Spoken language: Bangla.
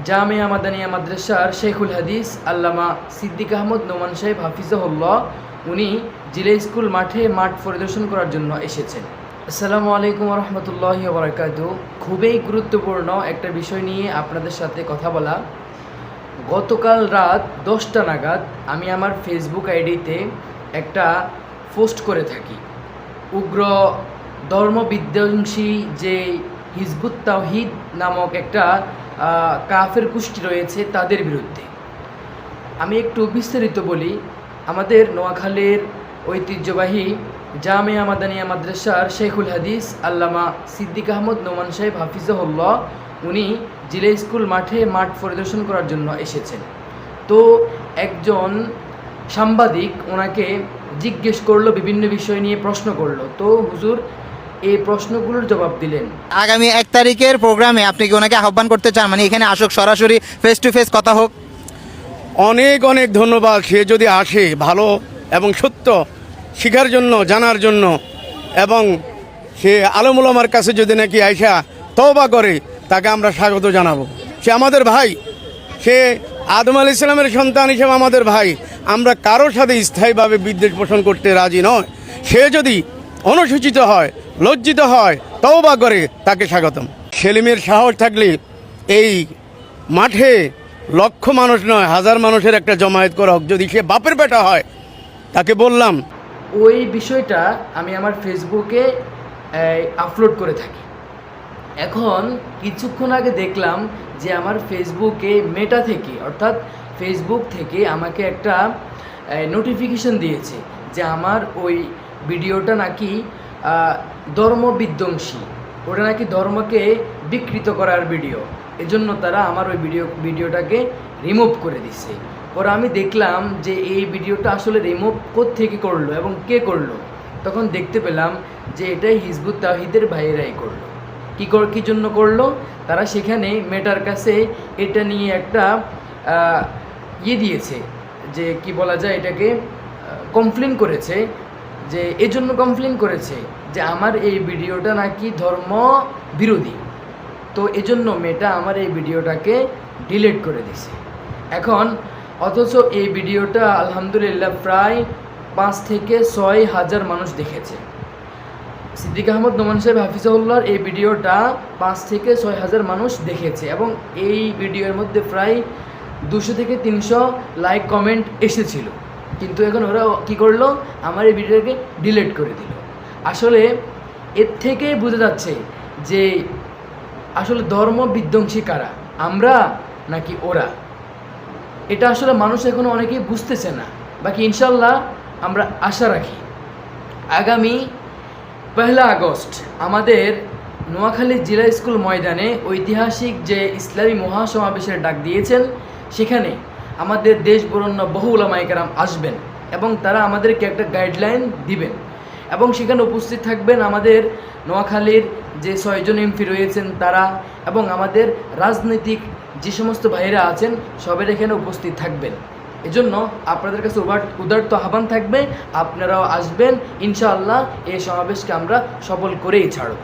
জামিয়া মাদানিয়া মাদ্রাসার শেখুল হাদিস আল্লামা সিদ্দিক আহমদ নোমান সাহেব হাফিজাহুল্লাহ উনি জিলা স্কুল মাঠ পরিদর্শন করার জন্য এসেছেন। আসসালামু আলাইকুম রহমতুল্লাহি ওয়া বারাকাতুহু। খুবই গুরুত্বপূর্ণ একটা বিষয় নিয়ে আপনাদের সাথে কথা বলা। গতকাল রাত 10টা নাগাদ আমি আমার ফেসবুক আইডিতে একটা পোস্ট করে থাকি। উগ্র ধর্মবিধ্বংসী যে হিজবুত তাওহীদ নামক একটা কাফের গোষ্ঠী রয়েছে তাদের বিরুদ্ধে। আমি একটু বিস্তারিত বলি। আমাদের নোয়াখালীর ঐতিহ্যবাহী জামিয়া মাদানিয়া মাদ্রাসার শেখুল হাদিস আল্লামা সিদ্দিক আহমদ নোমান সাহেব হাফিজাহুল্লাহ উনি জিলা স্কুল মাঠ পরিদর্শন করার জন্য এসেছেন। তো একজন সাংবাদিক ওনাকে জিজ্ঞেস করলো, বিভিন্ন বিষয় নিয়ে প্রশ্ন করলো। তো হুজুর এই প্রশ্নগুলোর জবাব দিলেন। আগামী 1 তারিখের প্রোগ্রামে আপনি কি ওনাকে আহ্বান করতে চান, মানে এখানে আসুক, সরাসরি ফেস টু ফেস কথা হোক? অনেক অনেক ধন্যবাদ। সে যদি আসে ভালো এবং সত্য শিখার জন্য, জানার জন্য, এবং সে আলেম ওলামার কাছে যদি নাকি আইসা তওবা করে, তাকে আমরা স্বাগত জানাবো। সে আমাদের ভাই, সে আদম আলাইহিস সালামের সন্তান হিসেবে আমাদের ভাই। আমরা কারোর সাথে স্থায়ীভাবে বিদ্বেষ পোষণ করতে রাজি নয়। সে যদি অনুসূচিত হয়, লজ্জিত হয়, তওবা করে, তাকে স্বাগতম। সেলিমের সাহস থাকলে এই মাঠে লক্ষ মানুষ নয়, হাজার মানুষের একটা জমায়েত করা হোক। যদি সে বাপের বেটা হয়, তাকে বললাম। ওই বিষয়টা আমি আমার ফেসবুকে আপলোড করে থাকি। এখন কিছুক্ষণ আগে দেখলাম যে আমার ফেসবুকে মেটা থেকে, অর্থাৎ ফেসবুক থেকে আমাকে একটা নোটিফিকেশন দিয়েছে যে আমার ওই ভিডিওটা নাকি ধর্মবিধ্বংসী, ওটা নাকি ধর্মকে বিকৃত করার ভিডিও। এজন্য তারা আমার ওই ভিডিওটাকে রিমুভ করে দিছে। পরে আমি দেখলাম যে এই ভিডিওটা আসলে রিমুভ কোত্থেকে করলো এবং কে করলো। তখন দেখতে পেলাম যে এটাই হিজবুত তাওহীদের ভাইয়েরাই করলো। কী জন্য করলো? তারা সেখানে মেটার কাছে এটা নিয়ে একটা দিয়েছে, যে কি বলা যায়, এটাকে কমপ্লেন করেছে। যে এজন্য কমপ্লেন করেছে যে আমার এই ভিডিওটা নাকি ধর্ম বিরোধী। তো এজন্য মেটা আমার এই ভিডিওটাকে ডিলিট করে দিছে। এখন অথচ এই ভিডিওটা আলহামদুলিল্লাহ প্রায় 5 থেকে 6 হাজার মানুষ দেখেছে। সিদ্দিক আহমদ নোমান সাহেব হাফিজাহুল্লাহর এই ভিডিওটা 5 থেকে 6 হাজার মানুষ দেখেছে এবং এই ভিডিওর মধ্যে প্রায় 200 থেকে 300 লাইক কমেন্ট এসেছিল। কিন্তু এখন ওরা কি করলো? আমার এই ভিডিওটাকে ডিলিট করে দিল। আসলে এর থেকেই বোঝা যাচ্ছে যে আসলে ধর্ম বিধ্বংসী কারা, আমরা নাকি ওরা। এটা আসলে মানুষ এখনও অনেকেই বুঝতেছে না। বাকি ইনশাল্লাহ আমরা আশা রাখি আগামী 1 আগস্ট আমাদের নোয়াখালী জিলা স্কুল ময়দানে ঐতিহাসিক যে ইসলামী মহাসমাবেশের ডাক দিয়েছেন, সেখানে আমাদের দেশ বরেণ্য বহু উলামায়ে কেরাম আসবেন এবং তারা আমাদেরকে একটা গাইডলাইন দিবেন এবং সেখানে উপস্থিত থাকবেন আমাদের নোয়াখালীর যে 6 জন এমপি রয়েছেন তারা, এবং আমাদের রাজনৈতিক যে সমস্ত ভাইয়েরা আছেন সবাই এখানে উপস্থিত থাকবেন। এজন্য আপনাদের কাছে উদারত আহ্বান থাকবে, আপনারাও আসবেন। ইনশাআল্লাহ এই সমাবেশকে আমরা সফল করেই ছাড়ব।